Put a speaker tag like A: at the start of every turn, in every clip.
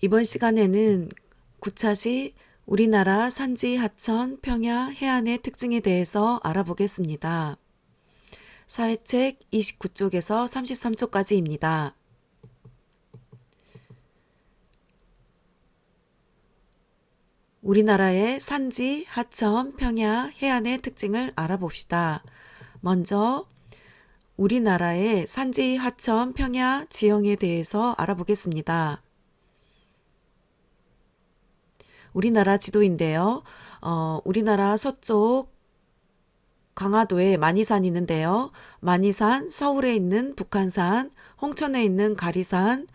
A: 이번 시간에는 구차시 우리나라 산지, 하천, 평야, 해안의 특징에 대해서 알아보겠습니다. 사회책 29쪽에서 33쪽까지입니다. 우리나라의 산지, 하천, 평야, 해안의 특징을 알아봅시다. 먼저 우리나라의 산지, 하천, 평야, 지형에 대해서 알아보겠습니다. 우리나라 지도인데요. 우리나라 서쪽 강화도에 만이산이 있는데요. 만이산, 서울에 있는 북한산, 홍천에 있는 가리산,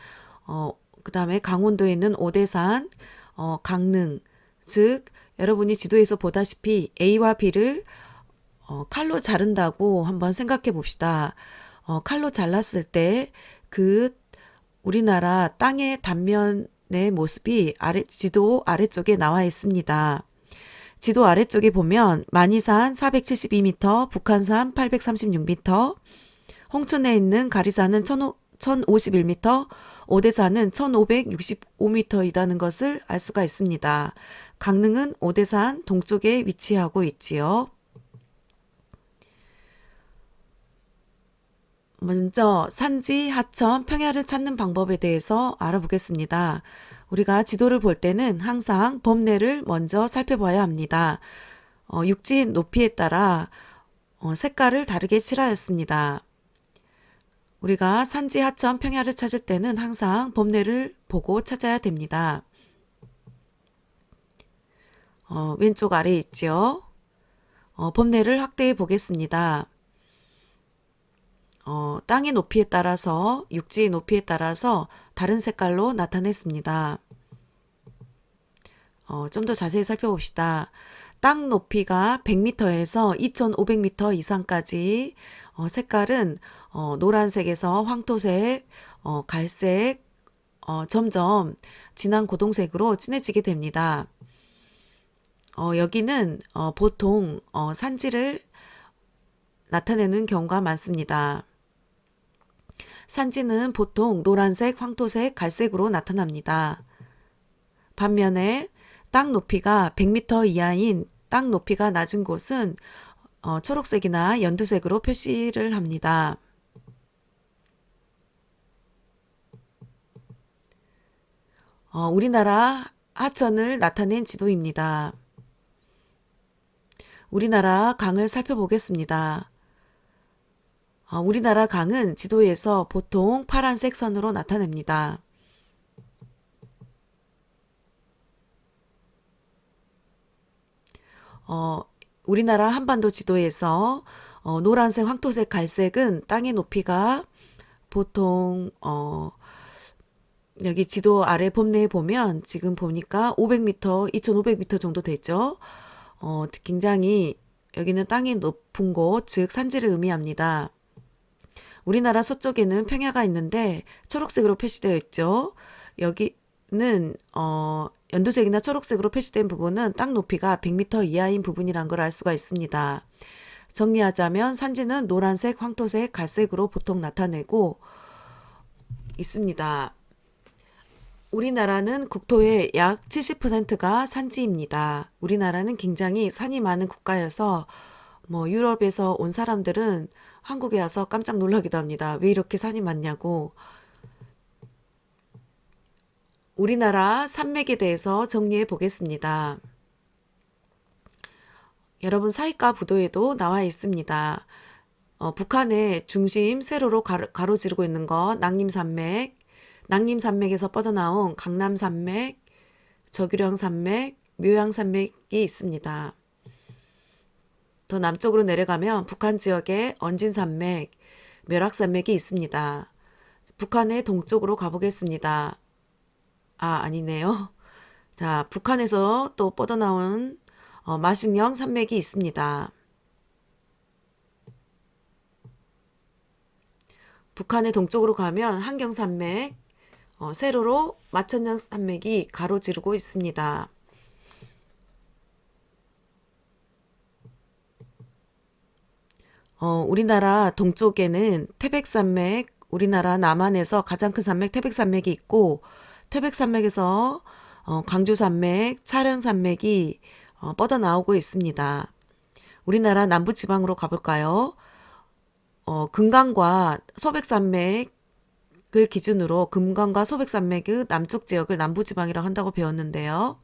A: 그 다음에 강원도에 있는 오대산, 강릉, 즉 여러분이 지도에서 보다시피 A와 B를 칼로 자른다고 한번 생각해 봅시다. 칼로 잘랐을 때 그 우리나라 땅의 단면의 모습이 지도 아래쪽에 나와 있습니다. 지도 아래쪽에 보면 만이산 472m, 북한산 836m, 홍천에 있는 가리산은 1051m, 오대산은 1565m이라는 것을 알 수가 있습니다. 강릉은 오대산 동쪽에 위치하고 있지요. 먼저 산지, 하천, 평야를 찾는 방법에 대해서 알아보겠습니다. 우리가 지도를 볼 때는 항상 범례를 먼저 살펴봐야 합니다. 육지 높이에 따라 색깔을 다르게 칠하였습니다. 우리가 산지, 하천, 평야를 찾을 때는 항상 범례를 보고 찾아야 됩니다. 왼쪽 아래에 있죠. 범례를 확대해 보겠습니다. 땅의 높이에 따라서 육지의 높이에 따라서 다른 색깔로 나타냈습니다. 좀 더 자세히 살펴봅시다. 땅 높이가 100m에서 2500m 이상까지 색깔은 노란색에서 황토색, 갈색, 점점 진한 고동색으로 진해지게 됩니다. 여기는 보통 산지를 나타내는 경우가 많습니다. 산지는 보통 노란색, 황토색, 갈색으로 나타납니다. 반면에 땅 높이가 100m 이하인 땅 높이가 낮은 곳은 초록색이나 연두색으로 표시를 합니다. 우리나라 하천을 나타낸 지도입니다. 우리나라 강을 살펴보겠습니다. 우리나라 강은 지도에서 보통 파란색 선으로 나타냅니다. 우리나라 한반도 지도에서 노란색, 황토색, 갈색은 땅의 높이가 보통 여기 지도 아래 범례에 보면 지금 보니까 500m, 2500m 정도 되죠. 굉장히 여기는 땅이 높은 곳, 즉 산지를 의미합니다. 우리나라 서쪽에는 평야가 있는데 초록색으로 표시되어 있죠. 여기는 연두색이나 초록색으로 표시된 부분은 땅 높이가 100m 이하인 부분이란 걸 알 수가 있습니다. 정리하자면 산지는 노란색, 황토색, 갈색으로 보통 나타내고 있습니다. 우리나라는 국토의 약 70%가 산지입니다. 우리나라는 굉장히 산이 많은 국가여서 유럽에서 온 사람들은 한국에 와서 깜짝 놀라기도 합니다. 왜 이렇게 산이 많냐고. 우리나라 산맥에 대해서 정리해 보겠습니다. 여러분 사이가 부도에도 나와 있습니다. 북한의 중심 세로로 가로지르고 있는 것 낭림산맥, 낭림산맥에서 뻗어나온 강남산맥, 저규령산맥, 묘양산맥이 있습니다. 더 남쪽으로 내려가면 북한 지역에 언진산맥, 멸악산맥이 있습니다. 북한의 동쪽으로 가보겠습니다. 아니네요. 자, 북한에서 또 뻗어나온 마식령 산맥이 있습니다. 북한의 동쪽으로 가면 한경산맥, 세로로 마천령 산맥이 가로지르고 있습니다. 우리나라 동쪽에는 태백산맥, 우리나라 남한에서 가장 큰 산맥 태백산맥이 있고 태백산맥에서 광주산맥, 촬영산맥이 뻗어나오고 있습니다. 우리나라 남부지방으로 가볼까요? 금강과 소백산맥을 기준으로 금강과 소백산맥의 남쪽 지역을 남부지방이라고 한다고 배웠는데요.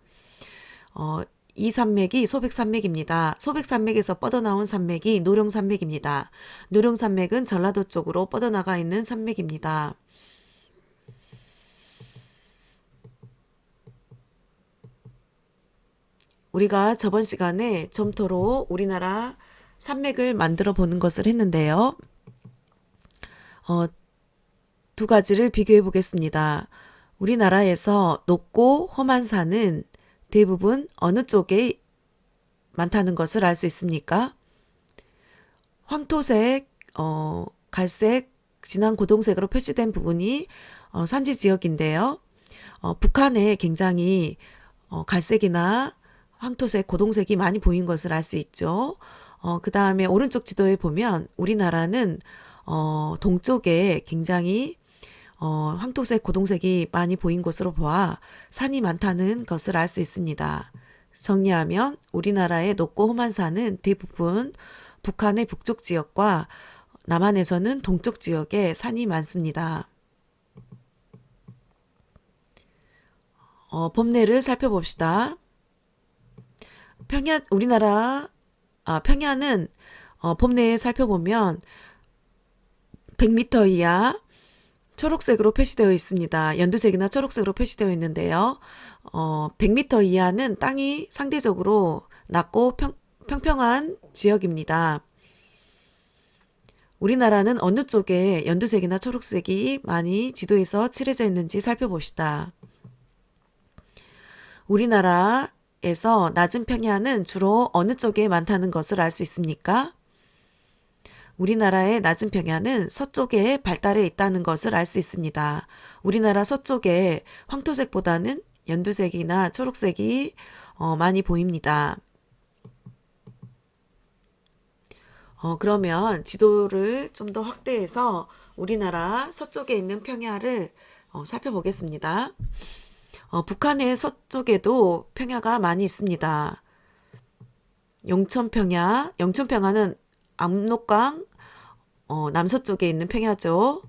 A: 이 산맥이 소백산맥입니다. 소백산맥에서 뻗어나온 산맥이 노령산맥입니다. 노령산맥은 전라도 쪽으로 뻗어나가 있는 산맥입니다. 우리가 저번 시간에 점토로 우리나라 산맥을 만들어 보는 것을 했는데요. 두 가지를 비교해 보겠습니다. 우리나라에서 높고 험한 산은 대부분 어느 쪽에 많다는 것을 알 수 있습니까? 황토색, 갈색, 진한 고동색으로 표시된 부분이 산지 지역인데요. 북한에 굉장히 갈색이나 황토색, 고동색이 많이 보인 것을 알 수 있죠. 그 다음에 오른쪽 지도에 보면 우리나라는 동쪽에 굉장히 황토색, 고동색이 많이 보인 곳으로 보아 산이 많다는 것을 알 수 있습니다. 정리하면 우리나라의 높고 험한 산은 대부분 북한의 북쪽 지역과 남한에서는 동쪽 지역에 산이 많습니다. 범례를 살펴봅시다. 평야는 범례에 살펴보면 100m 이하 초록색으로 표시되어 있습니다. 연두색이나 초록색으로 표시되어 있는데요. 100m 이하는 땅이 상대적으로 낮고 평평한 지역입니다. 우리나라는 어느 쪽에 연두색이나 초록색이 많이 지도에서 칠해져 있는지 살펴봅시다. 우리나라에서 낮은 평야는 주로 어느 쪽에 많다는 것을 알 수 있습니까? 우리나라의 낮은 평야는 서쪽에 발달해 있다는 것을 알 수 있습니다. 우리나라 서쪽에 황토색보다는 연두색이나 초록색이 많이 보입니다. 그러면 지도를 좀 더 확대해서 우리나라 서쪽에 있는 평야를 살펴보겠습니다. 북한의 서쪽에도 평야가 많이 있습니다. 영천평야는 압록강 남서쪽에 있는 평야죠.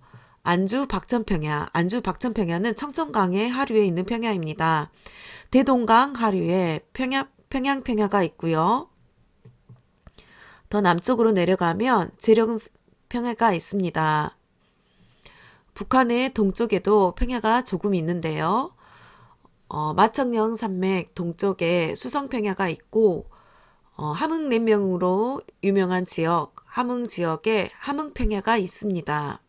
A: 안주 박천평야는 청천강의 하류에 있는 평야입니다. 대동강 하류에 평양평야가 있고요. 더 남쪽으로 내려가면 재령평야가 있습니다. 북한의 동쪽에도 평야가 조금 있는데요. 마청령 산맥 동쪽에 수성평야가 있고 함흥냉면으로 유명한 지역 함흥 지역에 함흥평야가 있습니다.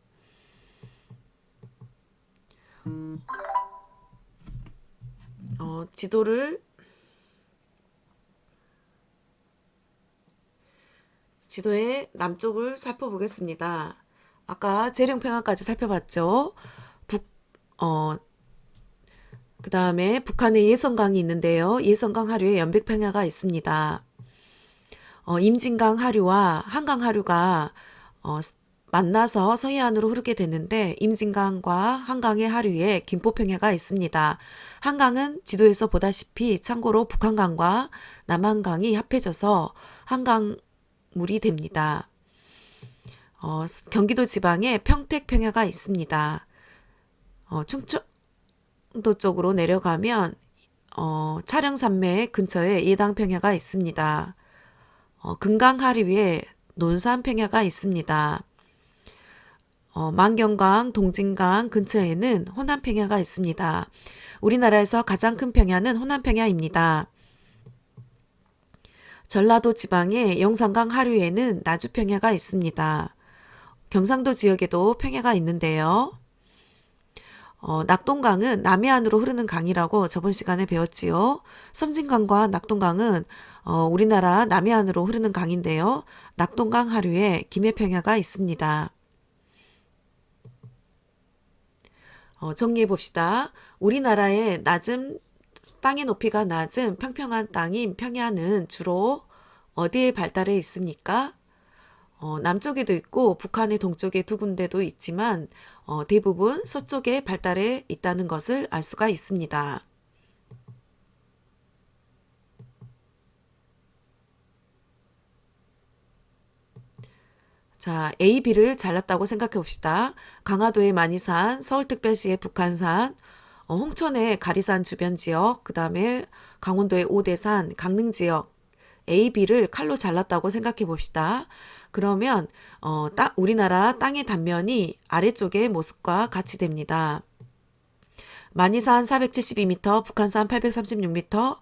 A: 지도의 남쪽을 살펴보겠습니다. 아까 재령평야까지 살펴봤죠. 그 다음에 북한의 예성강이 있는데요. 예성강 하류에 연백평야가 있습니다. 임진강 하류와 한강 하류가 만나서 서해안으로 흐르게 되는데 임진강과 한강의 하류에 김포평야가 있습니다. 한강은 지도에서 보다시피 참고로 북한강과 남한강이 합해져서 한강물이 됩니다. 경기도 지방에 평택평야가 있습니다. 충청도 쪽으로 내려가면 촬영산맥 근처에 예당평야가 있습니다. 금강 하류에 논산평야가 있습니다. 만경강, 동진강 근처에는 호남평야가 있습니다. 우리나라에서 가장 큰 평야는 호남평야입니다. 전라도 지방의 영산강 하류에는 나주평야가 있습니다. 경상도 지역에도 평야가 있는데요. 낙동강은 남해안으로 흐르는 강이라고 저번 시간에 배웠지요. 섬진강과 낙동강은 우리나라 남해안으로 흐르는 강인데요. 낙동강 하류에 김해평야가 있습니다. 정리해 봅시다. 우리나라의 땅의 높이가 낮은 평평한 땅인 평야는 주로 어디에 발달해 있습니까? 남쪽에도 있고 북한의 동쪽에 두 군데도 있지만 대부분 서쪽에 발달해 있다는 것을 알 수가 있습니다. 자, A, B를 잘랐다고 생각해 봅시다. 강화도의 만이산, 서울특별시의 북한산, 홍천의 가리산 주변 지역, 그 다음에 강원도의 오대산, 강릉 지역, A, B를 칼로 잘랐다고 생각해 봅시다. 그러면 우리나라 땅의 단면이 아래쪽의 모습과 같이 됩니다. 만이산 472m, 북한산 836m,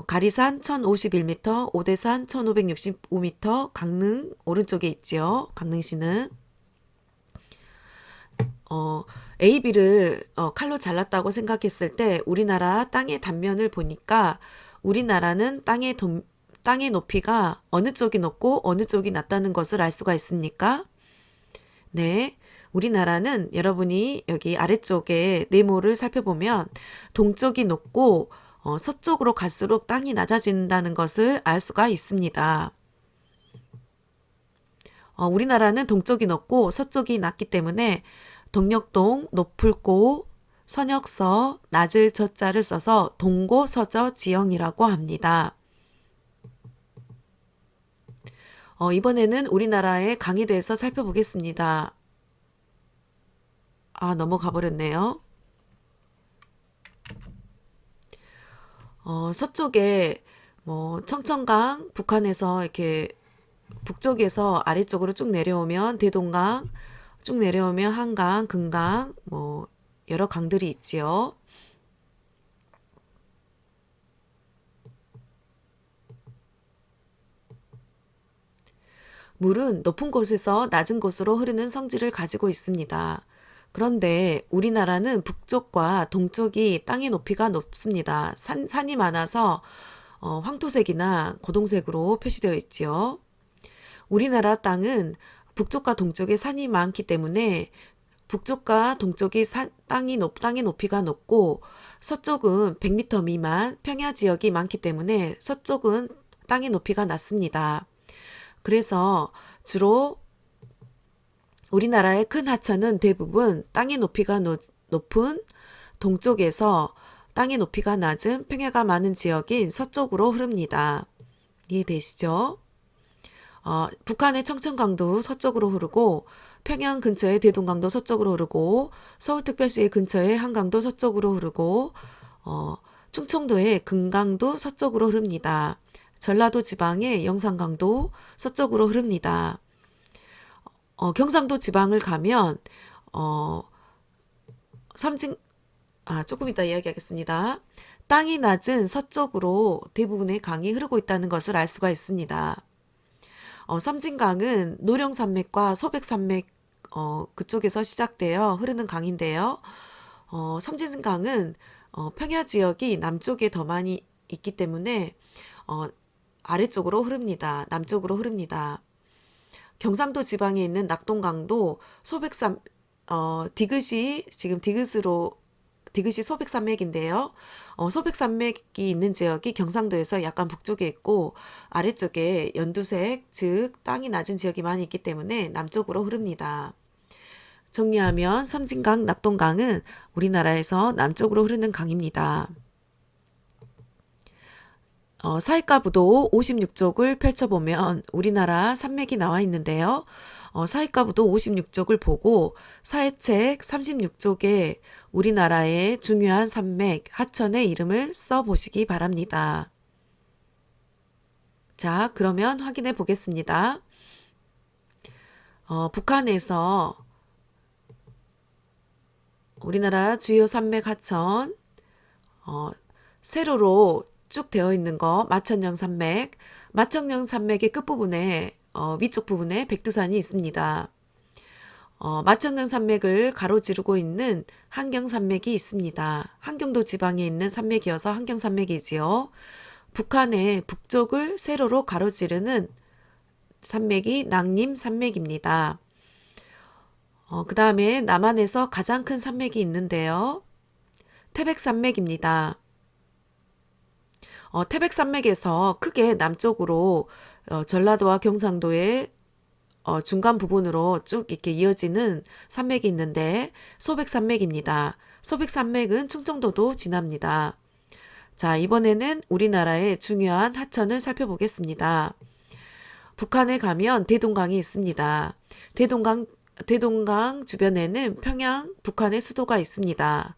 A: 가리산 1051m, 오대산 1565m, 강릉 오른쪽에 있지요. 강릉시는. A, B를 칼로 잘랐다고 생각했을 때 우리나라 땅의 단면을 보니까 우리나라는 땅의 높이가 어느 쪽이 높고 어느 쪽이 낮다는 것을 알 수가 있습니까? 네. 우리나라는 여러분이 여기 아래쪽에 네모를 살펴보면 동쪽이 높고 서쪽으로 갈수록 땅이 낮아진다는 것을 알 수가 있습니다. 우리나라는 동쪽이 높고 서쪽이 낮기 때문에 동력동, 노풀고, 선역서, 낮을 저자를 써서 동고서저 지형이라고 합니다. 이번에는 우리나라의 강에 대해서 살펴보겠습니다. 넘어가 버렸네요. 서쪽에 청천강, 북한에서 이렇게 북쪽에서 아래쪽으로 쭉 내려오면 대동강, 쭉 내려오면 한강, 금강, 여러 강들이 있지요. 물은 높은 곳에서 낮은 곳으로 흐르는 성질을 가지고 있습니다. 그런데 우리나라는 북쪽과 동쪽이 땅의 높이가 높습니다. 산이 많아서 황토색이나 고동색으로 표시되어 있지요. 우리나라 땅은 북쪽과 동쪽에 산이 많기 때문에 북쪽과 동쪽이 땅의 높이가 높고 서쪽은 100m 미만 평야 지역이 많기 때문에 서쪽은 땅의 높이가 낮습니다. 그래서 주로 우리나라의 큰 하천은 대부분 땅의 높이가 높은 동쪽에서 땅의 높이가 낮은 평야가 많은 지역인 서쪽으로 흐릅니다. 이해되시죠? 북한의 청천강도 서쪽으로 흐르고 평양 근처의 대동강도 서쪽으로 흐르고 서울특별시 근처의 한강도 서쪽으로 흐르고 충청도의 금강도 서쪽으로 흐릅니다. 전라도 지방의 영산강도 서쪽으로 흐릅니다. 경상도 지방을 가면 조금 이따 이야기하겠습니다. 땅이 낮은 서쪽으로 대부분의 강이 흐르고 있다는 것을 알 수가 있습니다. 섬진강은 노령산맥과 소백산맥 그쪽에서 시작되어 흐르는 강인데요. 섬진강은 평야 지역이 남쪽에 더 많이 있기 때문에 아래쪽으로 흐릅니다. 남쪽으로 흐릅니다. 경상도 지방에 있는 낙동강도 디귿이 소백산맥인데요. 소백산맥이 있는 지역이 경상도에서 약간 북쪽에 있고 아래쪽에 연두색, 즉 땅이 낮은 지역이 많이 있기 때문에 남쪽으로 흐릅니다. 정리하면 섬진강, 낙동강은 우리나라에서 남쪽으로 흐르는 강입니다. 사익가부도 56쪽을 펼쳐보면 우리나라 산맥이 나와 있는데요. 사익가부도 56쪽을 보고 사해책 36쪽에 우리나라의 중요한 산맥, 하천의 이름을 써보시기 바랍니다. 자, 그러면 확인해 보겠습니다. 북한에서 우리나라 주요 산맥 하천 세로로 쭉 되어 있는 거 마천령 산맥의 끝부분에 위쪽 부분에 백두산이 있습니다. 마천령 산맥을 가로지르고 있는 한경산맥이 있습니다. 한경도 지방에 있는 산맥이어서 한경산맥이지요. 북한의 북쪽을 세로로 가로지르는 산맥이 낭림산맥입니다. 그 다음에 남한에서 가장 큰 산맥이 있는데요. 태백산맥입니다. 태백산맥에서 크게 남쪽으로 전라도와 경상도에 중간 부분으로 쭉 이렇게 이어지는 산맥이 있는데 소백산맥입니다. 소백산맥은 충청도도 지납니다. 자, 이번에는 우리나라의 중요한 하천을 살펴보겠습니다. 북한에 가면 대동강이 있습니다. 대동강 주변에는 평양, 북한의 수도가 있습니다.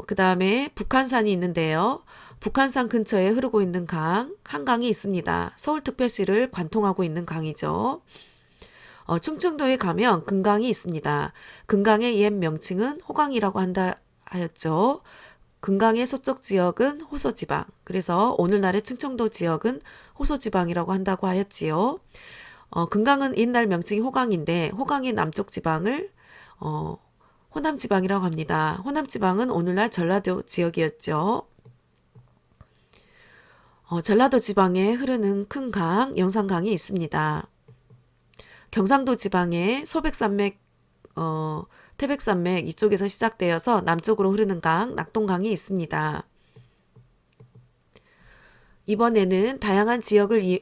A: 그 다음에 북한산이 있는데요. 북한산 근처에 흐르고 있는 강, 한강이 있습니다. 서울특별시를 관통하고 있는 강이죠. 충청도에 가면 금강이 있습니다. 금강의 옛 명칭은 호강이라고 한다 하였죠. 금강의 서쪽 지역은 호서지방. 그래서 오늘날의 충청도 지역은 호서지방이라고 한다고 하였지요. 금강은 옛날 명칭이 호강인데 호강의 남쪽 지방을 호남지방이라고 합니다. 호남지방은 오늘날 전라도 지역이었죠. 전라도 지방에 흐르는 큰 강, 영산강이 있습니다. 경상도 지방에 소백산맥, 태백산맥 이쪽에서 시작되어서 남쪽으로 흐르는 강, 낙동강이 있습니다. 이번에는 다양한 지형을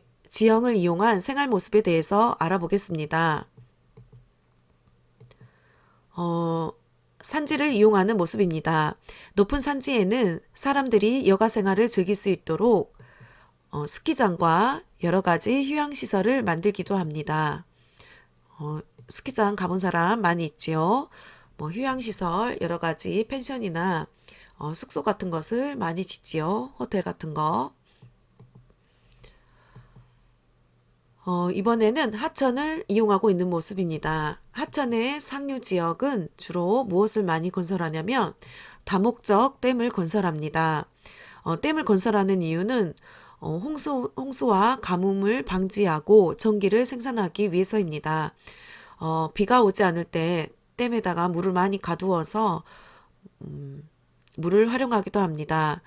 A: 이용한 생활 모습에 대해서 알아보겠습니다. 산지를 이용하는 모습입니다. 높은 산지에는 사람들이 여가 생활을 즐길 수 있도록 스키장과 여러 가지 휴양시설을 만들기도 합니다. 스키장 가본 사람 많이 있지요. 뭐 휴양시설, 여러 가지 펜션이나 숙소 같은 것을 많이 짓지요. 호텔 같은 거. 이번에는 하천을 이용하고 있는 모습입니다. 하천의 상류 지역은 주로 무엇을 많이 건설하냐면 다목적 댐을 건설합니다. 댐을 건설하는 이유는 홍수와 가뭄을 방지하고 전기를 생산하기 위해서입니다. 비가 오지 않을 때 댐에다가 물을 많이 가두어서 물을 활용하기도 합니다.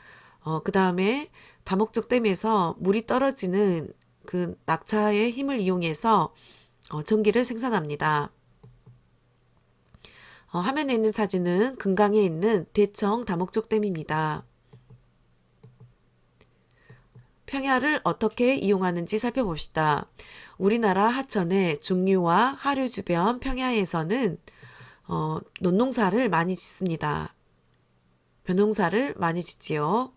A: 그 다음에 다목적 댐에서 물이 떨어지는 그 낙차의 힘을 이용해서 전기를 생산합니다. 화면에 있는 사진은 금강에 있는 대청 다목적 댐입니다. 평야를 어떻게 이용하는지 살펴봅시다. 우리나라 하천의 중류와 하류 주변 평야에서는 논농사를 많이 짓습니다. 벼농사를 많이 짓지요.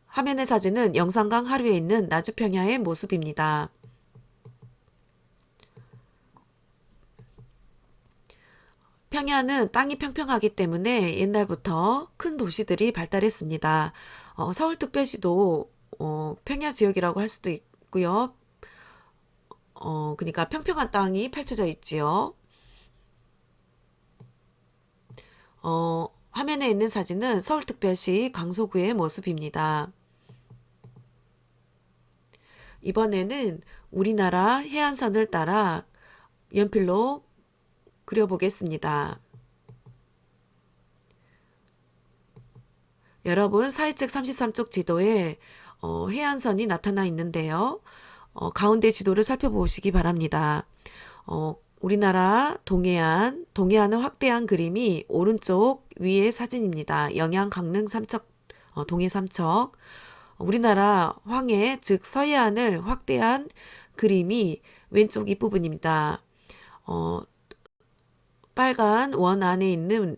A: 화면의 사진은 영산강 하류에 있는 나주평야의 모습입니다. 평야는 땅이 평평하기 때문에 옛날부터 큰 도시들이 발달했습니다. 서울특별시도 평야 지역이라고 할 수도 있고요. 그러니까 평평한 땅이 펼쳐져 있지요. 화면에 있는 사진은 서울특별시 강서구의 모습입니다. 이번에는 우리나라 해안선을 따라 연필로 그려보겠습니다. 여러분 사회책 33쪽 지도에 해안선이 나타나 있는데요. 가운데 지도를 살펴보시기 바랍니다. 우리나라 동해안을 확대한 그림이 오른쪽 위의 사진입니다. 영양 강릉 삼척, 동해 삼척. 우리나라 황해, 즉 서해안을 확대한 그림이 왼쪽 윗부분입니다. 빨간 원 안에 있는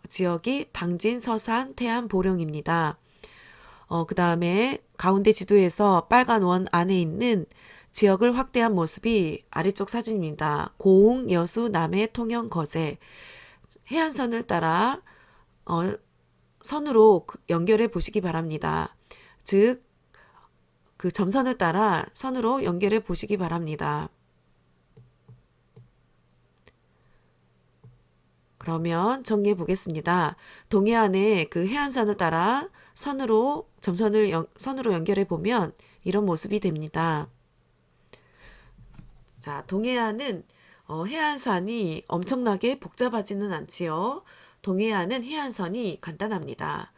A: 지역이 당진, 서산, 태안, 보령입니다. 그 다음에 가운데 지도에서 빨간 원 안에 있는 지역을 확대한 모습이 아래쪽 사진입니다. 고흥, 여수, 남해, 통영, 거제. 해안선을 따라 선으로 연결해 보시기 바랍니다. 즉, 그 점선을 따라 선으로 연결해 보시기 바랍니다. 그러면 정리해 보겠습니다. 동해안의 그 해안선을 따라 선으로 선으로 연결해 보면 이런 모습이 됩니다. 자, 동해안은 해안선이 엄청나게 복잡하지는 않지요. 동해안은 해안선이 간단합니다.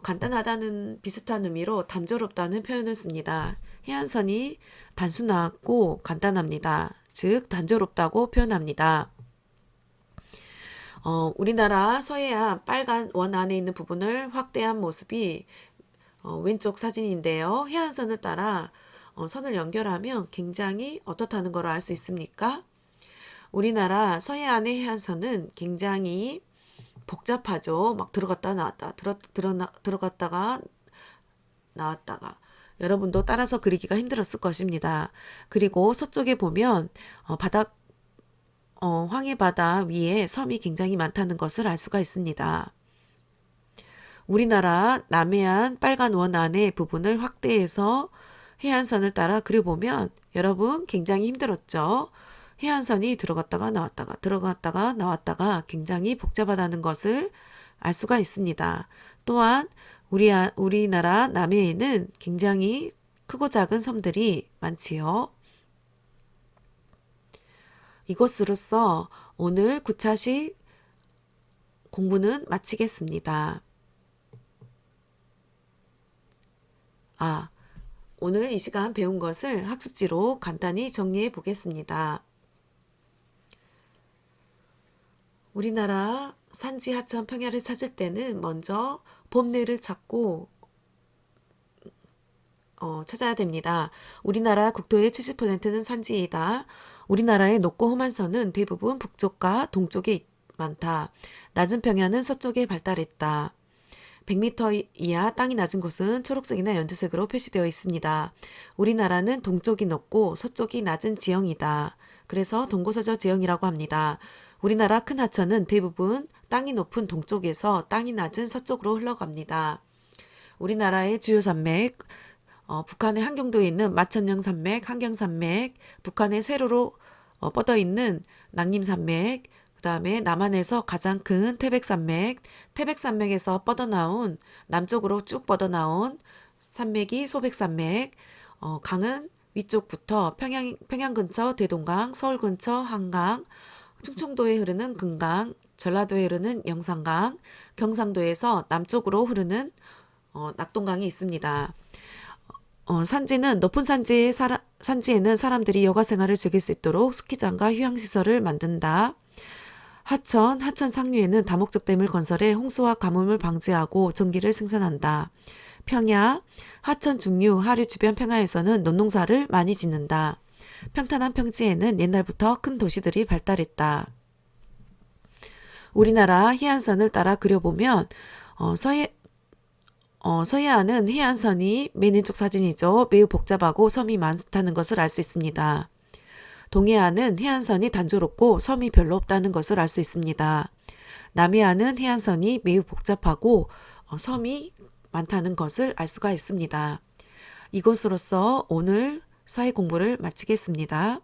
A: 간단하다는 비슷한 의미로 단조롭다는 표현을 씁니다. 해안선이 단순하고 간단합니다. 즉 단조롭다고 표현합니다. 우리나라 서해안 빨간 원 안에 있는 부분을 확대한 모습이 왼쪽 사진인데요. 해안선을 따라 선을 연결하면 굉장히 어떻다는 걸 알 수 있습니까? 우리나라 서해안의 해안선은 굉장히 복잡하죠. 막 들어갔다 나왔다, 들어갔다가 나왔다가. 여러분도 따라서 그리기가 힘들었을 것입니다. 그리고 서쪽에 보면 황해 바다 위에 섬이 굉장히 많다는 것을 알 수가 있습니다. 우리나라 남해안 빨간 원 안의 부분을 확대해서 해안선을 따라 그려보면 여러분 굉장히 힘들었죠. 해안선이 들어갔다가 나왔다가 굉장히 복잡하다는 것을 알 수가 있습니다. 또한 우리나라 남해에는 굉장히 크고 작은 섬들이 많지요. 이것으로써 오늘 9차식 공부는 마치겠습니다. 오늘 이 시간 배운 것을 학습지로 간단히 정리해 보겠습니다. 우리나라 산지, 하천, 평야를 찾을 때는 먼저 봄내를 찾고 찾아야 됩니다. 우리나라 국토의 70%는 산지이다. 우리나라의 높고 험한 선은 대부분 북쪽과 동쪽에 많다. 낮은 평야는 서쪽에 발달했다. 100m 이하 땅이 낮은 곳은 초록색이나 연두색으로 표시되어 있습니다. 우리나라는 동쪽이 높고 서쪽이 낮은 지형이다. 그래서 동고서저 지형이라고 합니다. 우리나라 큰 하천은 대부분 땅이 높은 동쪽에서 땅이 낮은 서쪽으로 흘러갑니다. 우리나라의 주요 산맥, 북한의 한경도에 있는 마천령 산맥, 한경산맥, 북한의 세로로 뻗어 있는 낭림산맥, 그 다음에 남한에서 가장 큰 태백산맥, 태백산맥에서 뻗어나온 남쪽으로 쭉 뻗어나온 산맥이 소백산맥, 강은 위쪽부터 평양 근처 대동강, 서울 근처 한강, 충청도에 흐르는 금강, 전라도에 흐르는 영산강, 경상도에서 남쪽으로 흐르는 낙동강이 있습니다. 산지는 높은 산지에는 사람들이 여가 생활을 즐길 수 있도록 스키장과 휴양시설을 만든다. 하천 상류에는 다목적 댐을 건설해 홍수와 가뭄을 방지하고 전기를 생산한다. 평야, 하천 중류, 하류 주변 평야에서는 논농사를 많이 짓는다. 평탄한 평지에는 옛날부터 큰 도시들이 발달했다. 우리나라 해안선을 따라 그려보면 서해안은 해안선이 맨 왼쪽 사진이죠. 매우 복잡하고 섬이 많다는 것을 알 수 있습니다. 동해안은 해안선이 단조롭고 섬이 별로 없다는 것을 알 수 있습니다. 남해안은 해안선이 매우 복잡하고 섬이 많다는 것을 알 수가 있습니다. 이것으로써 오늘 사회 공부를 마치겠습니다.